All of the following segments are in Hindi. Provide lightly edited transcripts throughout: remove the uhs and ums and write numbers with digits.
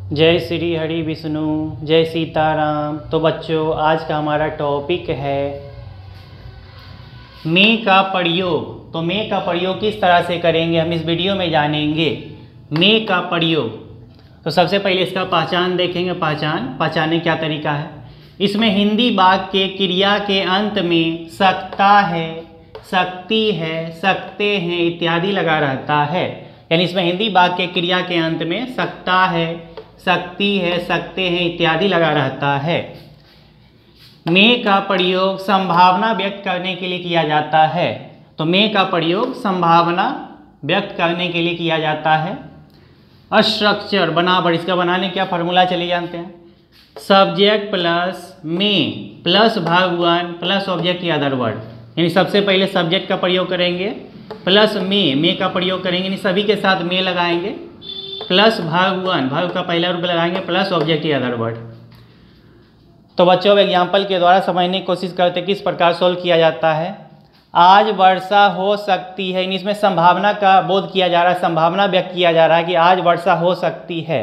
जय श्री हरि विष्णु, जय सीताराम। तो बच्चों, आज का हमारा टॉपिक है में का प्रयोग। तो में का प्रयोग किस तरह से करेंगे हम इस वीडियो में जानेंगे। में का प्रयोग, तो सबसे पहले इसका पहचान देखेंगे। पहचानने क्या तरीका है। इसमें हिंदी वाक्य के क्रिया के अंत में सकता है, सकती है, सकते हैं इत्यादि लगा रहता है। यानी इसमें हिंदी वाक्य के क्रिया के अंत में सकता है, सकती है, सकते हैं इत्यादि लगा रहता है। में का प्रयोग संभावना व्यक्त करने के लिए किया जाता है। तो में का प्रयोग संभावना व्यक्त करने के लिए किया जाता है। स्ट्रक्चर बनावट, इसका बनाने क्या फॉर्मूला चलिए जानते हैं। सब्जेक्ट प्लस में प्लस भाग वन प्लस ऑब्जेक्ट की अदर वर्ड। यानी सबसे पहले सब्जेक्ट का प्रयोग करेंगे प्लस में का प्रयोग करेंगे, यानी सभी के साथ में लगाएंगे, प्लस भाग वन, भाग का पहला रूप लगाएंगे, प्लस ऑब्जेक्ट की अदर वर्ड। तो बच्चों, अब एग्जाम्पल के द्वारा समझने की कोशिश करते हैं किस प्रकार सोल्व किया जाता है। आज वर्षा हो सकती है, इसमें संभावना का बोध किया जा रहा है, संभावना व्यक्त किया जा रहा है कि आज वर्षा हो सकती है।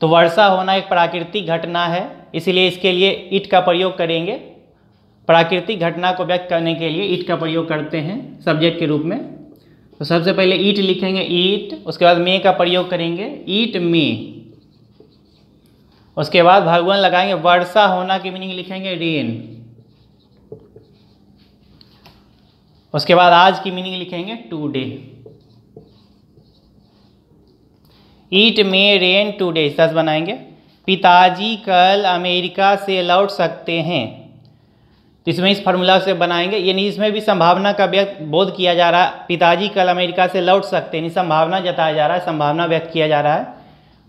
तो वर्षा होना एक प्राकृतिक घटना है, इसलिए इसके लिए इट का प्रयोग करेंगे। प्राकृतिक घटना को व्यक्त करने के लिए इट का प्रयोग करते हैं सब्जेक्ट के रूप में। तो सबसे पहले ईट लिखेंगे, ईट। उसके बाद में का प्रयोग करेंगे, ईट में। उसके बाद भगवान लगाएंगे, वर्षा होना की मीनिंग लिखेंगे रेन। उसके बाद आज की मीनिंग लिखेंगे टुडे। ईट में रेन टुडे, इस तरह बनाएंगे। पिताजी कल अमेरिका से लौट सकते हैं, तो इसमें इस फार्मूला से बनाएंगे। यानी इसमें भी संभावना का व्यक्त बोध किया जा रहा है। पिताजी कल अमेरिका से लौट सकते हैं, यानी संभावना जताया जा रहा है, संभावना व्यक्त किया जा रहा है।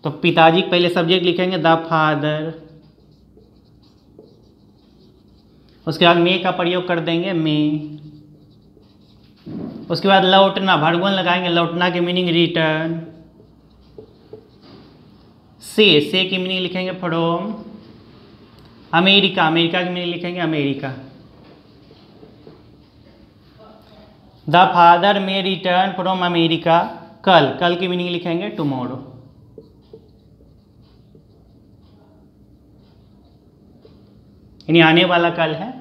तो पिताजी पहले सब्जेक्ट लिखेंगे द फादर। उसके बाद में का प्रयोग कर देंगे में। उसके बाद लौटना, भगवान लगाएंगे, लौटना की मीनिंग रिटर्न। से की मीनिंग लिखेंगे फ्रॉम। अमेरिका, अमेरिका की मीनिंग लिखेंगे अमेरिका। द फादर में रिटर्न फ्रॉम अमेरिका कल, कल की मीनिंग लिखेंगे टुमारो। यानी आने वाला कल है।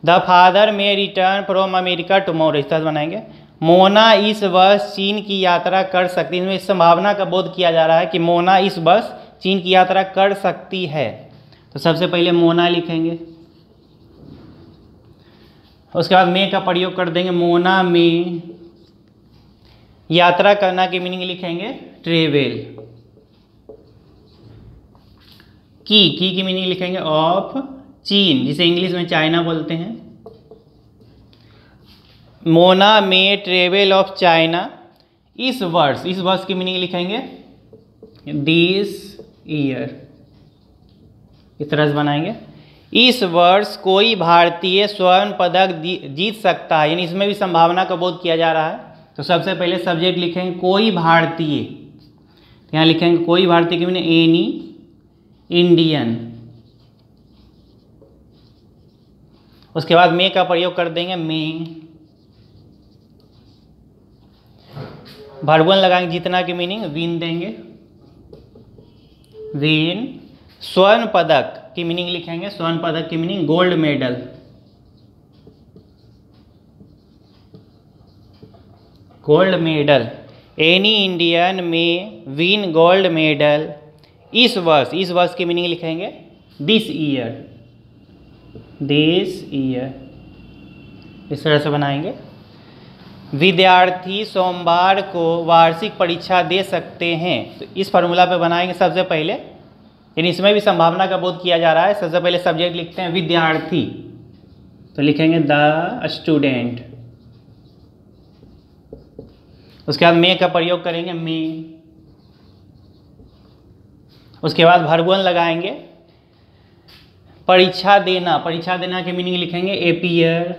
द फादर में रिटर्न फ्रॉम अमेरिका टुमारो, इस तरह बनाएंगे। मोना इस वर्ष चीन की यात्रा कर सकती है, इसमें संभावना का बोध किया जा रहा है कि मोना इस वर्ष चीन की यात्रा कर सकती है। तो सबसे पहले मोना लिखेंगे। उसके बाद में का प्रयोग कर देंगे, मोना में। यात्रा करना की मीनिंग लिखेंगे ट्रेवल। की मीनिंग लिखेंगे ऑफ चीन, जिसे इंग्लिश में चाइना बोलते हैं। मोना में ट्रेवल ऑफ चाइना इस वर्ष, इस वर्ष की मीनिंग लिखेंगे दिस ईयर, इस तरह से बनाएंगे। इस वर्ष कोई भारतीय स्वर्ण पदक जीत सकता है, यानी इसमें भी संभावना का बोध किया जा रहा है। तो सबसे पहले सब्जेक्ट लिखेंगे कोई भारतीय, यहाँ लिखेंगे कोई भारतीय की मीनिंग एनी इंडियन। उसके बाद में का प्रयोग कर देंगे में। भगवान लगाएंगे जितना की मीनिंग विन देंगे, विन। स्वर्ण पदक की मीनिंग लिखेंगे, स्वर्ण पदक की meaning gold medal. Gold medal, any Indian में विन गोल्ड मेडल इस वर्ष, इस वर्ष की मीनिंग लिखेंगे दिस ईयर, दिस ईयर, इस तरह से बनाएंगे। विद्यार्थी सोमवार को वार्षिक परीक्षा दे सकते हैं, तो इस फार्मूला पे बनाएंगे सबसे पहले। यानी इसमें भी संभावना का बोध किया जा रहा है। सबसे पहले सब्जेक्ट लिखते हैं विद्यार्थी, तो लिखेंगे द स्टूडेंट। उसके बाद में का प्रयोग करेंगे में। उसके बाद भगवान लगाएंगे, परीक्षा देना, परीक्षा देना की मीनिंग लिखेंगे एपियर।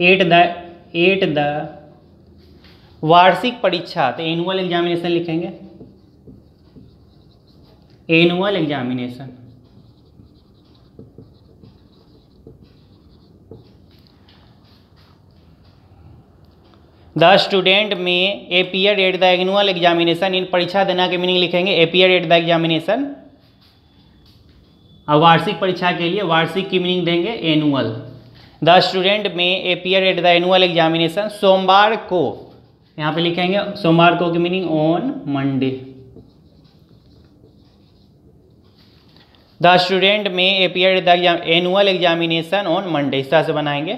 एट द वार्षिक परीक्षा, तो एनुअल एग्जामिनेशन लिखेंगे, एनुअल एग्जामिनेशन। द स्टूडेंट में appear at the annual examination, इन परीक्षा देना के मीनिंग लिखेंगे अपीयर एट द एग्जामिनेशन। और वार्षिक परीक्षा के लिए वार्षिक की मीनिंग देंगे एनुअल। द स्टूडेंट में appear at the annual examination सोमवार को, यहाँ पे लिखेंगे सोमवार को की meaning on Monday. The student में appear at the annual examination on Monday, इस तरह से बनाएंगे।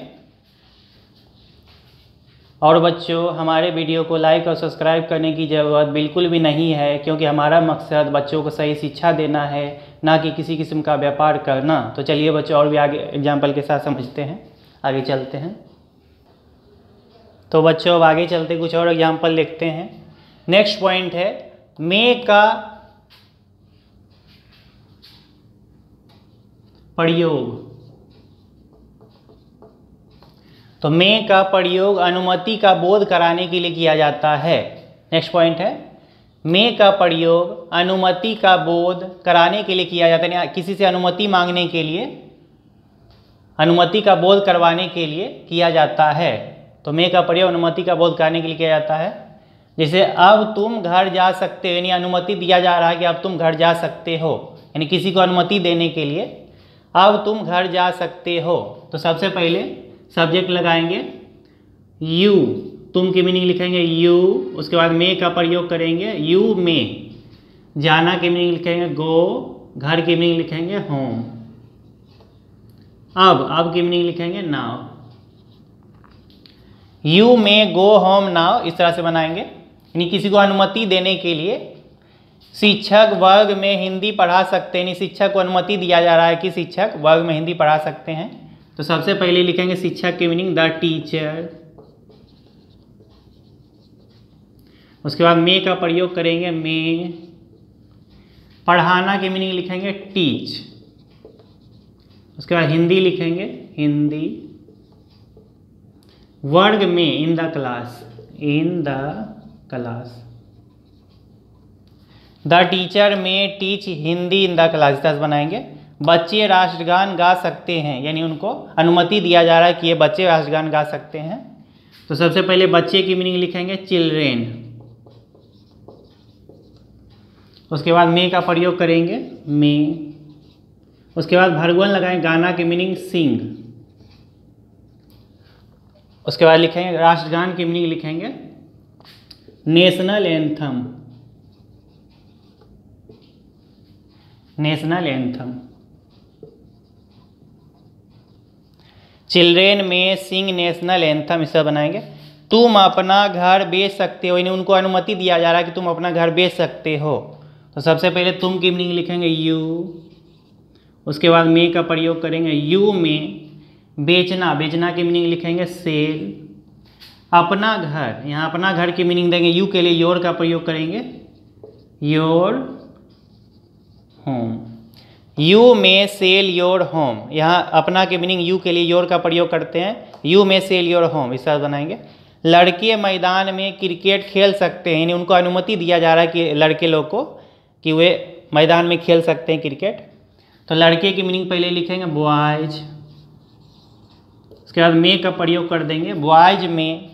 और बच्चों, हमारे वीडियो को लाइक और सब्सक्राइब करने की ज़रूरत बिल्कुल भी नहीं है, क्योंकि हमारा मकसद बच्चों को सही शिक्षा देना है, ना कि किसी किस्म का व्यापार करना। तो चलिए बच्चों और भी आगे एग्जाम्पल के साथ समझते हैं, आगे चलते हैं। तो बच्चों अब आगे चलते कुछ और एग्जाम्पल देखते हैं। नेक्स्ट पॉइंट है मे का प्रयोग। तो मे का प्रयोग अनुमति का बोध कराने के लिए किया जाता है। नेक्स्ट पॉइंट है मे का प्रयोग अनुमति का बोध कराने के लिए किया जाता है, किसी से अनुमति मांगने के लिए, अनुमति का बोध करवाने के लिए किया जाता है। तो मे का प्रयोग अनुमति का बोध कराने के लिए किया जाता है। जैसे अब तुम घर जा सकते हो, यानी अनुमति दिया जा रहा है कि अब तुम घर जा सकते हो, यानी किसी को अनुमति देने के लिए अब तुम घर जा सकते हो। तो सबसे पहले सब्जेक्ट लगाएंगे यू, तुम की मीनिंग लिखेंगे यू, उसके बाद मे का प्रयोग करेंगे यू में। जाना की मीनिंग लिखेंगे गो, घर की मीनिंग लिखेंगे होम। अब की मीनिंग लिखेंगे नाउ। यू में गो होम नाउ, इस तरह से बनाएंगे। यानी किसी को अनुमति देने के लिए शिक्षक वर्ग में हिंदी पढ़ा सकते हैं, यानी शिक्षक को अनुमति दिया जा रहा है कि शिक्षक वर्ग में हिंदी पढ़ा सकते हैं। तो सबसे पहले लिखेंगे शिक्षक की मीनिंग द टीचर। उसके बाद मे का प्रयोग करेंगे मे। पढ़ाना की मीनिंग लिखेंगे टीच। उसके बाद हिंदी लिखेंगे हिंदी। वर्ग में in the class, in the class. The teacher में teach Hindi in the class, इस तरह से बनाएंगे। बच्चे राष्ट्रगान गा सकते हैं, यानी उनको अनुमति दिया जा रहा है कि ये बच्चे राष्ट्रगान गा सकते हैं। तो सबसे पहले बच्चे की मीनिंग लिखेंगे चिल्ड्रेन। उसके बाद मे का प्रयोग करेंगे मे। उसके बाद भरगवन लगाएंगे, गाना की मीनिंग सिंग। उसके बाद लिखेंगे राष्ट्रगान की मीनिंग लिखेंगे national anthem, national anthem. Children में सिंग नेशनल एंथम, इसे बनाएंगे। तुम अपना घर बेच सकते हो, यानी उनको अनुमति दिया जा रहा है कि तुम अपना घर बेच सकते हो। तो सबसे पहले तुम की मीनिंग लिखेंगे यू। उसके बाद मे का प्रयोग करेंगे यू में। बेचना, बेचना की मीनिंग लिखेंगे सेल। अपना घर, यहाँ अपना घर की मीनिंग देंगे यू के लिए योर का प्रयोग करेंगे योर होम। यू में सेल योर होम, यहाँ अपना के मीनिंग यू के लिए योर का प्रयोग करते हैं। यू में सेल योर होम, इस तरह बनाएंगे। लड़के मैदान में क्रिकेट खेल सकते हैं, यानी उनको अनुमति दिया जा रहा है कि लड़के लोग को कि वे मैदान में खेल सकते हैं क्रिकेट। तो लड़के की मीनिंग पहले लिखेंगे बॉयज। उसके बाद मे का प्रयोग कर देंगे। बॉयज में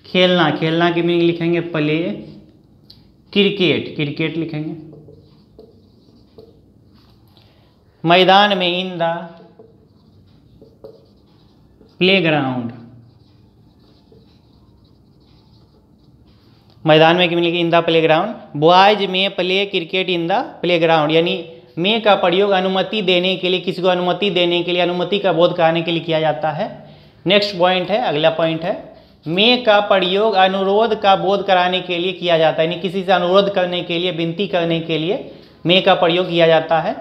खेलना, खेलना की मीनिंग लिखेंगे प्ले। क्रिकेट, क्रिकेट लिखेंगे। मैदान में इन द प्लेग्राउंड, मैदान में meaning in the playground. Boys में play cricket in the playground, यानी मे का प्रयोग अनुमति देने के लिए, किसी को अनुमति देने के लिए, अनुमति का बोध कराने के लिए किया जाता है। नेक्स्ट पॉइंट है, अगला पॉइंट है मे का प्रयोग अनुरोध का बोध कराने के लिए किया जाता है, यानी किसी से अनुरोध करने के लिए, विनती करने के लिए मे का प्रयोग किया जाता है।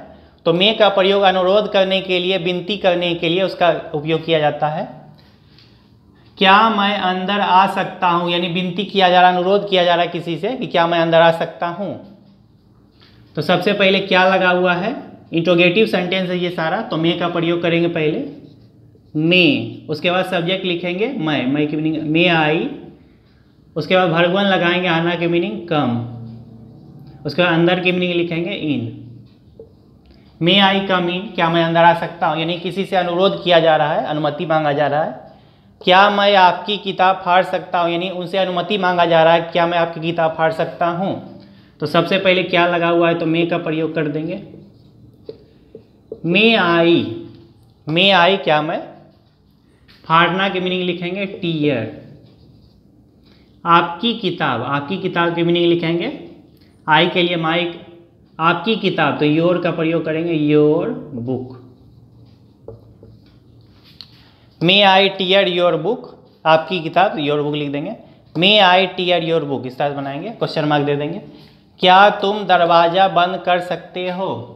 तो मे का प्रयोग अनुरोध करने के लिए, विनती करने के लिए उसका उपयोग किया जाता है। क्या मैं अंदर आ सकता हूँ, यानी विनती किया जा रहा, अनुरोध किया जा रहा है किसी से कि क्या मैं अंदर आ सकता हूँ। तो सबसे पहले क्या लगा हुआ है, इंट्रोगेटिव सेंटेंस है ये सारा। तो मे का प्रयोग करेंगे पहले मे। उसके बाद सब्जेक्ट लिखेंगे मैं की मीनिंग मे आई। उसके बाद भरगवन लगाएंगे, आना की मीनिंग कम। उसके बाद अंदर की मीनिंग लिखेंगे इन। मे आई कम इन, क्या मैं अंदर आ सकता हूँ, यानी किसी से अनुरोध किया जा रहा है, अनुमति मांगा जा रहा है। क्या मैं आपकी किताब फाड़ सकता हूँ, यानी उनसे अनुमति मांगा जा रहा है, क्या मैं आपकी किताब फाड़ सकता हूँ। तो सबसे पहले क्या लगा हुआ है, तो मे का प्रयोग कर देंगे। मे आई क्या मैं, फाड़ना के मीनिंग लिखेंगे टीयर। आपकी किताब के मीनिंग लिखेंगे आई के लिए माइक, आपकी किताब, तो योर का प्रयोग करेंगे your book. May I tier your book, आपकी किताब योर बुक लिख देंगे। मे आई टीयर योर बुक इस तरह बनाएंगे, क्वेश्चन मार्क दे देंगे। क्या तुम दरवाज़ा बंद कर सकते हो,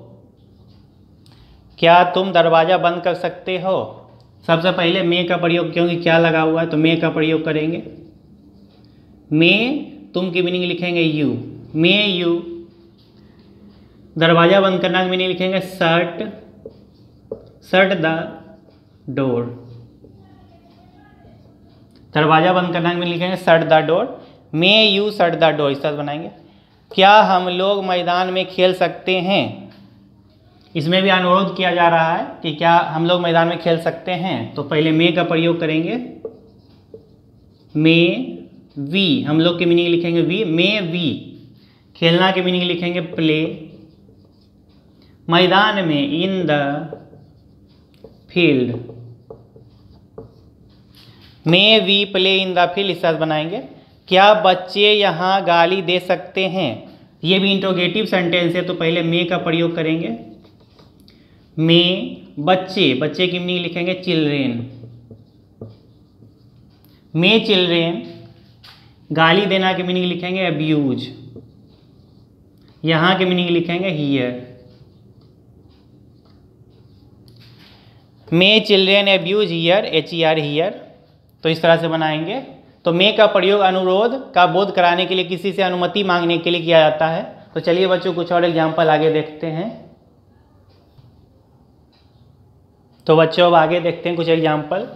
क्या तुम दरवाज़ा बंद कर सकते हो। सबसे पहले मे का प्रयोग, क्योंकि क्या लगा हुआ है तो मे का प्रयोग करेंगे। मे तुम की मीनिंग लिखेंगे यू, मे यू। दरवाज़ा बंद करना की मीनिंग लिखेंगे शट द डोर। दरवाज़ा बंद करना की मीनिंग लिखेंगे shut the door. May you shut the door इस तरह बनाएंगे। क्या हम लोग मैदान में खेल सकते हैं, इसमें भी अनुरोध किया जा रहा है कि क्या हम लोग मैदान में खेल सकते हैं। तो पहले मे का प्रयोग करेंगे। मे वी, हम लोग की मीनिंग लिखेंगे वी, मे वी। खेलना की मीनिंग लिखेंगे प्ले। मैदान में in the field, may we play in the field इस तरह बनाएंगे। क्या बच्चे यहाँ गाली दे सकते हैं, ये भी इंट्रोगेटिव सेंटेंस है, तो पहले मे का प्रयोग करेंगे। मे बच्चे की मीनिंग लिखेंगे चिल्ड्रेन। मे चिल्ड्रेन, गाली देना की मीनिंग लिखेंगे अब्यूज। यहाँ की मीनिंग लिखेंगे here. May children abuse here, HER here. तो इस तरह से बनाएंगे। तो मे का प्रयोग अनुरोध का बोध कराने के लिए, किसी से अनुमति मांगने के लिए किया जाता है। तो चलिए बच्चों कुछ और एग्जाम्पल आगे देखते हैं। तो बच्चों अब आगे देखते हैं कुछ एग्जाम्पल।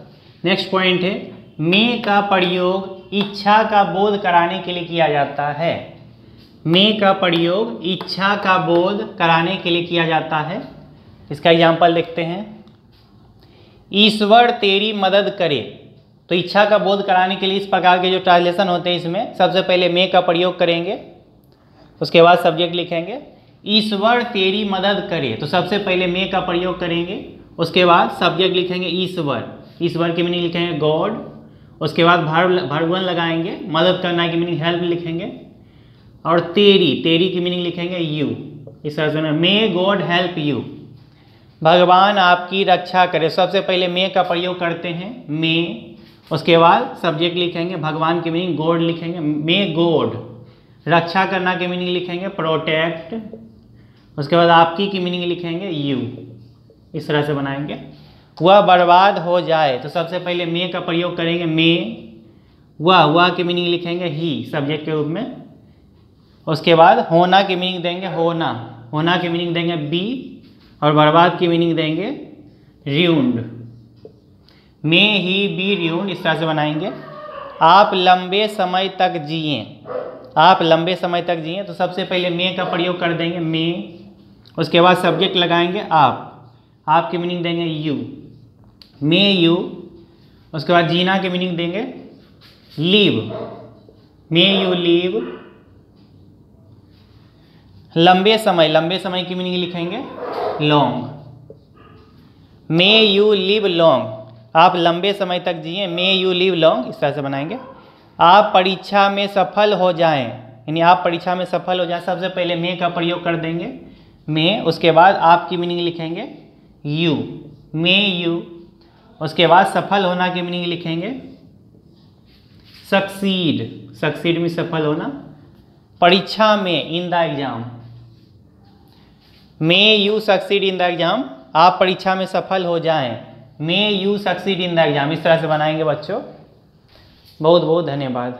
नेक्स्ट पॉइंट है, मे का प्रयोग इच्छा का बोध कराने के लिए किया जाता है। मे का प्रयोग इच्छा का बोध कराने के लिए किया जाता है। इसका एग्जाम्पल देखते हैं। ईश्वर तेरी मदद करे, तो इच्छा का बोध कराने के लिए इस प्रकार के जो ट्रांसलेशन होते हैं, इसमें सबसे पहले मे का प्रयोग करेंगे, उसके बाद सब्जेक्ट लिखेंगे। ईश्वर तेरी मदद करे, तो सबसे पहले मे का प्रयोग करेंगे, उसके बाद सब्जेक्ट लिखेंगे ईश्वर की मीनिंग लिखेंगे गॉड। उसके बाद वर्ब 1 लगाएंगे, मदद करना की मीनिंग हेल्प लिखेंगे। और तेरी की मीनिंग लिखेंगे यू। इस तरह से मे गॉड हेल्प यू, भगवान आपकी रक्षा करे। सबसे पहले मे का प्रयोग करते हैं मे, उसके बाद सब्जेक्ट लिखेंगे, भगवान की मीनिंग गॉड लिखेंगे, मे गॉड। रक्षा करना की मीनिंग लिखेंगे प्रोटेक्ट। उसके बाद आपकी की मीनिंग लिखेंगे यू। इस तरह से बनाएंगे। वह बर्बाद हो जाए, तो सबसे पहले मे का प्रयोग करेंगे मे, वह की मीनिंग लिखेंगे ही सब्जेक्ट के रूप में। उसके बाद होना की मीनिंग देंगे होना की मीनिंग देंगे बी, और बर्बाद की मीनिंग देंगे र्यून्ड। मे ही बी र्यून्ड, इस तरह से बनाएंगे। आप लंबे समय तक जिए, तो सबसे पहले मे का प्रयोग कर देंगे मे, उसके बाद सब्जेक्ट लगाएंगे आप की मीनिंग देंगे यू, मे यू। उसके बाद जीना की मीनिंग देंगे लीव, मे यू लीव। लंबे समय की मीनिंग लिखेंगे long, may you live long. आप लंबे समय तक जिए, मे यू लिव लॉन्ग। इस तरह से बनाएंगे। आप परीक्षा में सफल हो जाएं, यानी आप परीक्षा में सफल हो जाएं, सबसे पहले मे का प्रयोग कर देंगे मे, उसके बाद आपकी मीनिंग लिखेंगे यू, मे यू। उसके बाद सफल होना की मीनिंग लिखेंगे सक्सीड में सफल होना। परीक्षा में in the exam, may you succeed in the exam. आप परीक्षा में सफल हो जाएं, may you succeed in the exam. इस तरह से बनाएंगे बच्चों। बहुत बहुत धन्यवाद।